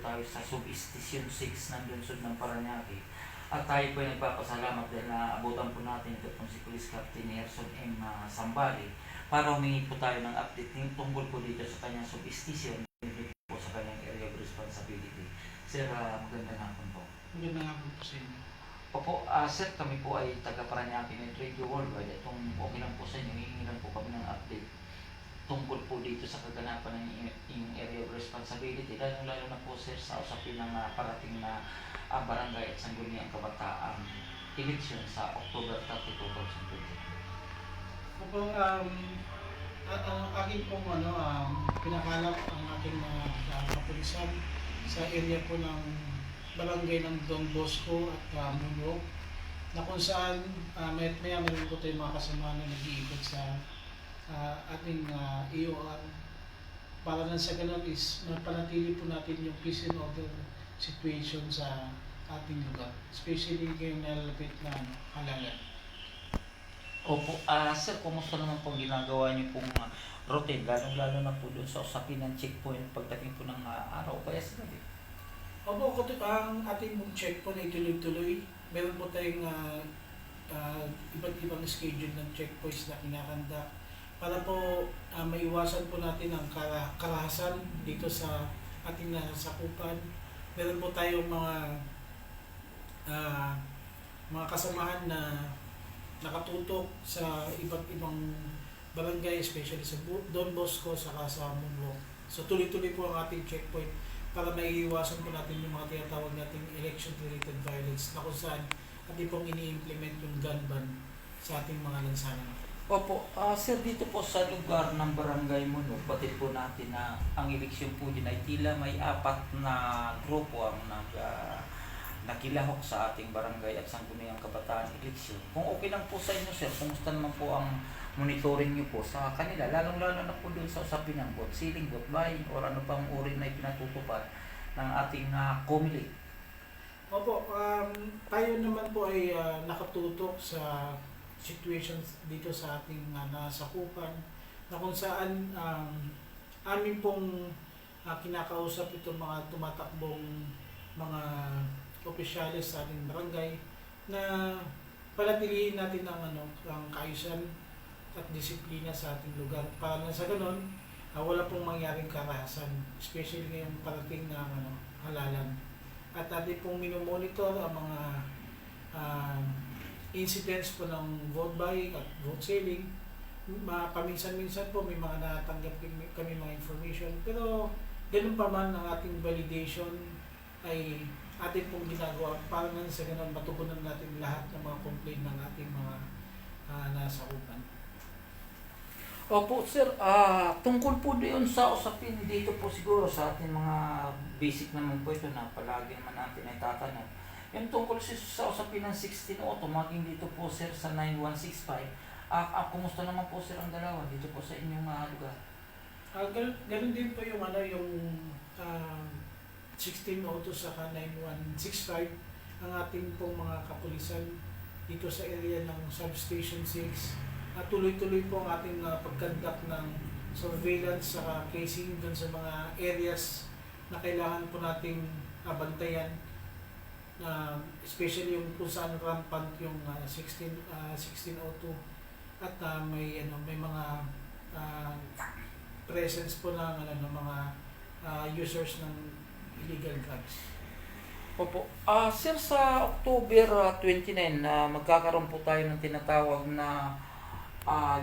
tayo sa Substation 6 ng lungsod ng Parañaque. At tayo po ay nagpapasalamat dahil naabutan po natin ito pong si Police Captain Erson M. Sambali para humingi po tayo ng update tungkol po dito sa kanyang substation po sa kanyang area of responsibility. Sir, magandang hapon po. Magandang hapon po sa inyo. Opo, sir, kami po ay taga Parañaque and Radio Worldwide. Itong okay lang po sa inyo, hihingi lang po kami ng update tungkol po dito sa kaganapan ng inyong area of responsibility, lalo na po sir sa usapin ng parating na barangay at sangguniang kabataang eleksyon sa October 30, 2020. Opo, ang akin pong pinakalap ang aking mga kapulisan sa area po ng barangay ng Don Bosco at Muno, na kung saan maya meron po tayong mga kasama na nag-iikot sa ating EOR para lang sa ganun is mapanatili po natin yung peace and order situation sa ating lugar, especially ngayong nalalapit na halalan. Opo, sir, kumusta naman pong ginagawa niyo pong routine, lalo na po doon sa usapin ng checkpoint pagdating po ng araw kaya sa gabi? Opo, ang ating checkpoint ay tuloy-tuloy. Meron po tayong iba't ibang schedule ng checkpoints na kinakanda para po maiwasan po natin ang karahasan dito sa ating nasasakupan. Meron po tayong mga kasamahan na nakatutok sa iba't ibang barangay, especially sa Don Bosco saka sa Muno. So tuloy-tuloy po ang ating checkpoint para maiiwasan po natin yung mga tinatawag nating election-related violence na kung saan ating pong ini-implement yung gun ban sa ating mga lansangan. Opo, sir, dito po sa lugar ng Barangay Muno, batid po natin na ang eleksyon po din ay tila may 4 na grupo ang nakilahok sa ating barangay at sangguniang kabataan eleksyon. Kung okay lang po sa inyo, sir, kumusta naman po ang monitoring niyo po sa kanila, lalong-lalo na po doon sa usapin ng vote sealing, vote buying, or ano pang uri na ipinatutupad ng ating COMELEC? Opo, tayo naman po ay nakatutok sa situations dito sa ating nasakupan na kung saan amin pong kinakausap itong mga tumatakbong mga opisyalis sa ating barangay na panatilihin natin ang kaayusan at disiplina sa ating lugar para na sa ganun wala pong mangyaring karahasan, especially ngayong parating na halalan. At atin pong minomonitor ang mga incidents po ng vote buying at vote selling. Paminsan-minsan po may mga natanggap kami mga information, pero ganun pa man ang ating validation ay atin pong ginagawa para nang sa ganun matugunan natin lahat ng mga complaint ng ating mga nasakupan. Opo, sir, tungkol po doon sa usapin dito po siguro sa ating mga basic naman po ito na palagi naman natin ay tatanong. Yung tungkol sa usapin ng 16 auto, maging dito po sir sa 9165, kumusta naman po sir ang dalawa dito po sa inyong lugar? Ganun din po yung yung 16 auto sa 9165 ang ating pong mga kapulisan dito sa area ng Substation 6. At tuloy-tuloy po ang ating pagkandak ng surveillance sa casing dun sa mga areas na kailangan po nating bantayan, especially yung kung saan rampant yung 1602 at may mga presence po ng mga users ng illegal drugs. Opo. Sir, sa October 29 magkakaroon po tayo ng tinatawag na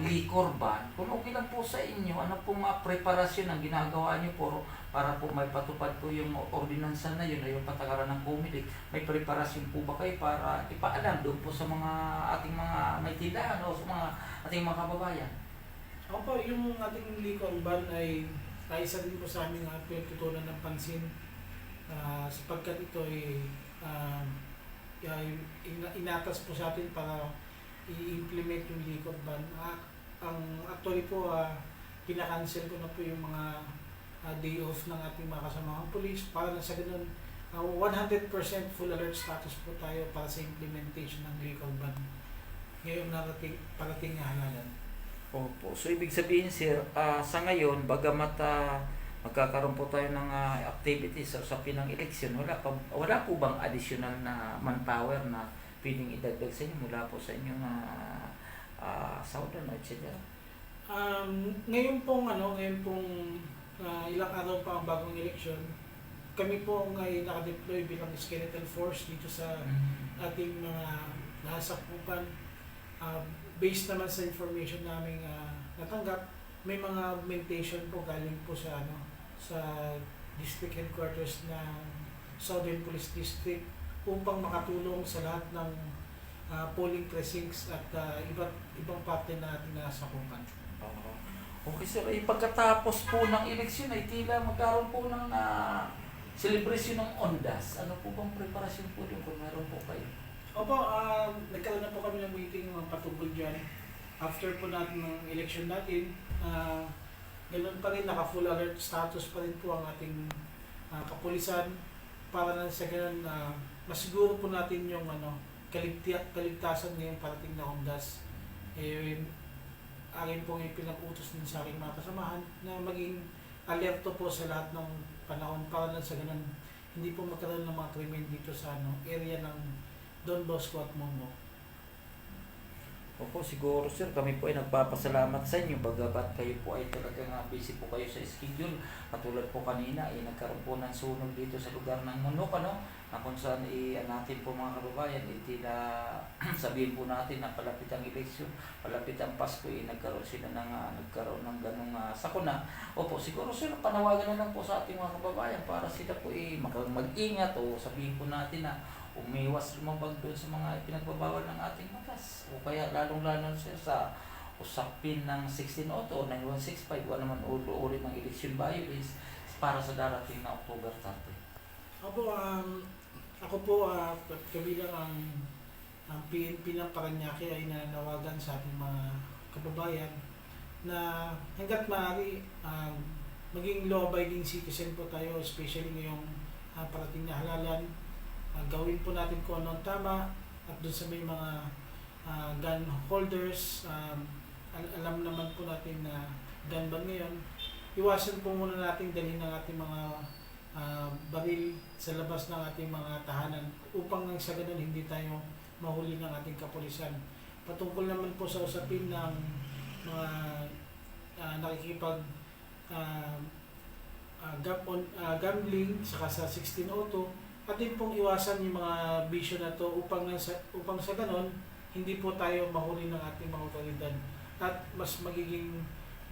liquor ban. Kung okay lang po sa inyo, ano pong preparasyon ang ginagawa niyo po para po may patupad po yung ordinansa na yun, yung patakaran ng COMELEC? May preparasyon po ba kayo para ipaalam doon po sa mga ating mga may tindahan o sa mga ating mga kababayan? Opo, yung ating liquor ban ay isa din po sa aming pinagtutunan ng pansin sapagkat ito ay inatas po sa atin para i-implement yung liquor ban. Actually po, pinakancel ko na po yung mga day off ng ating mga kasamahang police para na sa ganun 100% full alert status po tayo para sa implementation ng liquor ban ngayong parating na halalan. Opo. So, ibig sabihin, sir, sa ngayon, bagamat magkakaroon po tayo ng activities sa usapin ng eleksyon. Wala po bang additional na manpower na pwedeng idagdag sa inyo mula po sa inyong Southern, etc.? Ngayon pong ilang araw pa ang bagong eleksyon, kami po ay nakadeploy bilang skeletal force dito sa ating mga nasakupan. Based naman sa information namin natanggap, may mga augmentation po galing po sa district headquarters ng Southern Police District upang makatulong sa lahat ng polling precincts at ibang parte na ating nasakupan. Okay sir, pagkatapos po ng eleksyon ay tila magkaroon po ng celebration ng Ondas. Ano po bang preparasyon po doon kung meron po kayo? Opo, nagkaroon na po kami ng meeting patungkol dyan. After po natin ng election natin, ganoon pa rin, naka-full alert status pa rin po ang ating kapulisan para na sa ganun masiguro po natin yung kaligtasan ngayong parating na Ondas. Akin pong ipinag-utos din sa aking mga kasamahan na maging alerto po sa lahat ng panahon para na sa ganun hindi po magkaroon ng mga krimen dito sa area ng Don Bosco at Mongo. Opo, siguro sir, kami po ay nagpapasalamat sa inyo bagamat kayo po ay talagang busy po kayo sa schedule. Katulad po kanina, nagkaroon po ng sunog dito sa lugar ng Munok, na kung saan natin po mga kababayan, tila sabihin po natin na palapit ang eleksyon, palapit ang Pasko, nagkaroon sila nagkaroon ng ganong sakuna. Opo, siguro sir, panawagan na lang po sa ating mga kababayan para sila po mag-ingat o sabihin po natin na umiwas lumabag doon sa mga ipinagbabawal ng ating batas. O kaya lalong-lalo sir sa usapin ng 16-auto o 9165 o naman uri ng election violence para sa darating na October 30. Opo, ako po kabilang ang PNP ng Parañaque ay nananawagan sa ating mga kababayan na hanggat maaari maging law-abiding citizen po tayo, especially ngayong parating na halalan. Gawin po natin kung ano ang tama at doon sa may mga gun holders, alam naman po natin na gun ban ngayon, iwasan po muna natin dalhin ng ating mga baril sa labas ng ating mga tahanan upang nang sa ganun hindi tayo mahuli ng ating kapulisan. Patungkol naman po sa usapin ng mga nakikipag gambling saka sa 16-auto, atin pong iwasan yung mga bisyo na to upang sa ganon hindi po tayo mahuli ng ating mga otoridad at mas magiging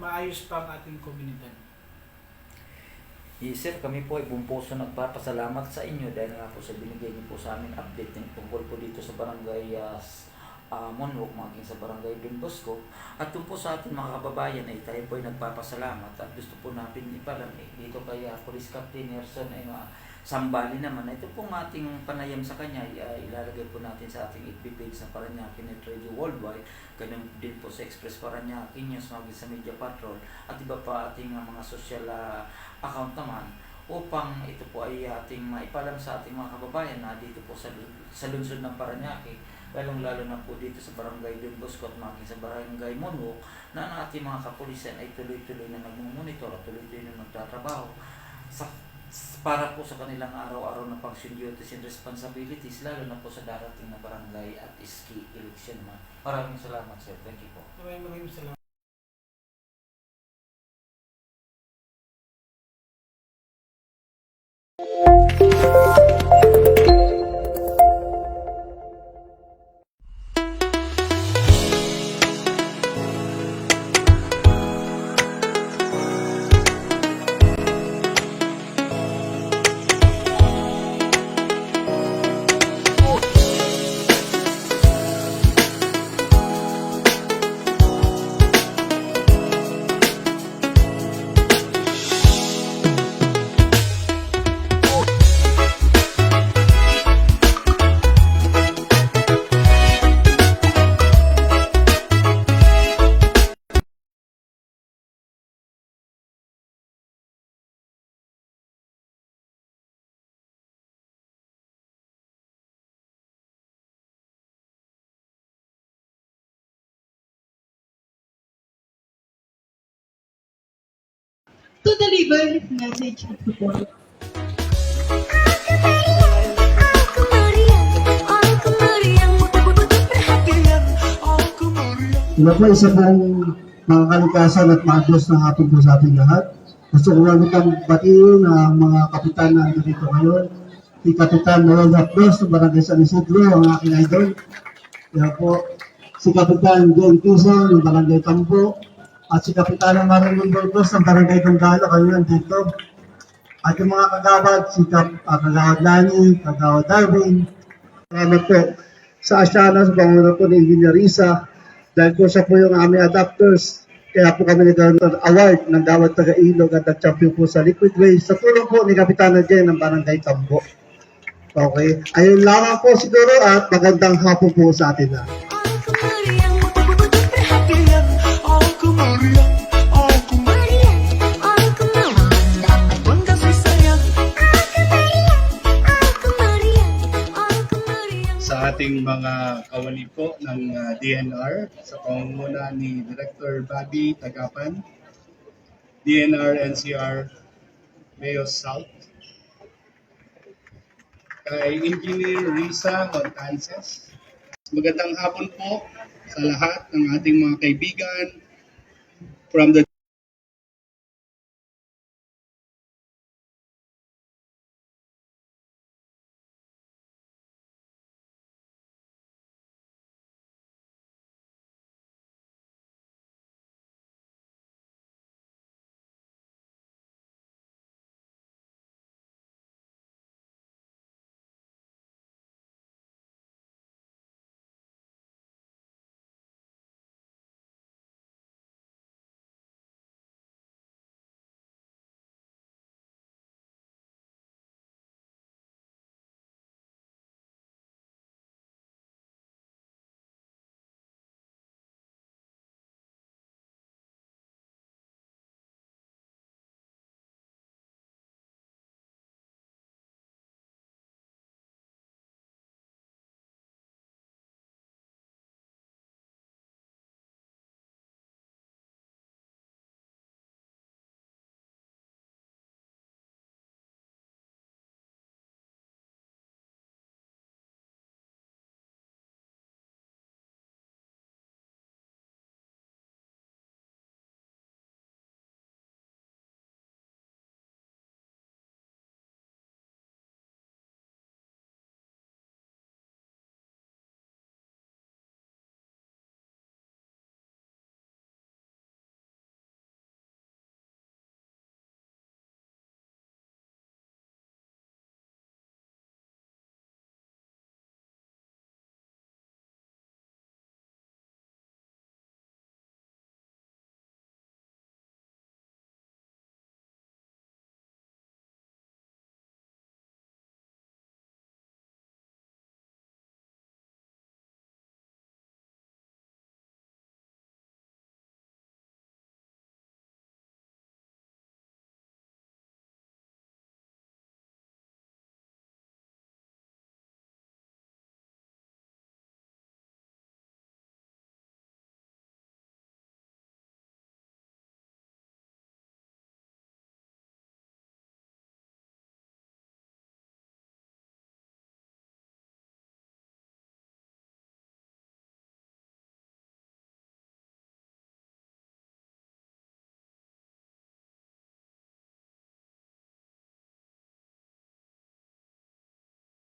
maayos pa ang ating komunidad. Yes sir, kami po ay buong puso nagpapasalamat sa inyo dahil nga po sa binigay niyo po sa amin update ng tungkol po dito sa barangay Monroe, maging sa barangay Don Bosco. At doon po sa ating mga kababayan ay tayo po ay nagpapasalamat at gusto po natin ipalam dito kay Police Captain Nerson ay Sambali naman. Ito pong ating panayam sa kanya ilalagay po natin sa ating FB page na Parañaque Net Radio Worldwide. Ganun din po sa Express Parañaque News, maging sa Media Patrol at iba pa ating mga social account naman upang ito po ay ating maipalam sa ating mga kababayan na dito po sa lungsod ng Parañaque, lalong-lalo na po dito sa barangay Don Bosco at maging sa barangay Monroe na ang ating mga kapulisan ay tuloy-tuloy na nagmumonitor at tuloy-tuloy na nagtatrabaho para po sa kanilang araw-araw na function duties and responsibilities, lalo na po sa darating na barangay at iski election. Maraming salamat sir. Thank you po. Maraming salamat. to deliver his message of support. Ito po isa pong mga kalikasan at maagos na hapon po sa ating lahat. Gusto ko lang itong batiin ang mga kapitan na dito ngayon. Si Kapitan Noel Rapdos ng Barangay San Isidro, ang aking idol. Kaya po, si Kapitan John Quezon ng Barangay Tambo. At si Kapitan Marilyn Burgos ng Barangay Dungalo, kayo nandito. At yung mga kagawad, si Kagawad Lani, Kagawad Darwin. Salamat po sa Asyanas, bangunan po ni Engineer Risa. Dahil po siya po yung aming adapters, kaya po kami nagkaroon ng award ng Dawat Taga-Ilog at nag-champion po sa Liquid Waste sa tulong po ni Kapitana Jen ng Barangay Tambo. Okay, ayun lamang po siguro at magandang hapon po sa atin na. Sa ating mga kawani po ng DNR sa pangunguna ni Director Bobby Tagapan, DNR NCR Mayos South, kay Engineer Risa Montances. Magandang hapon po sa lahat ng ating mga kaibigan from the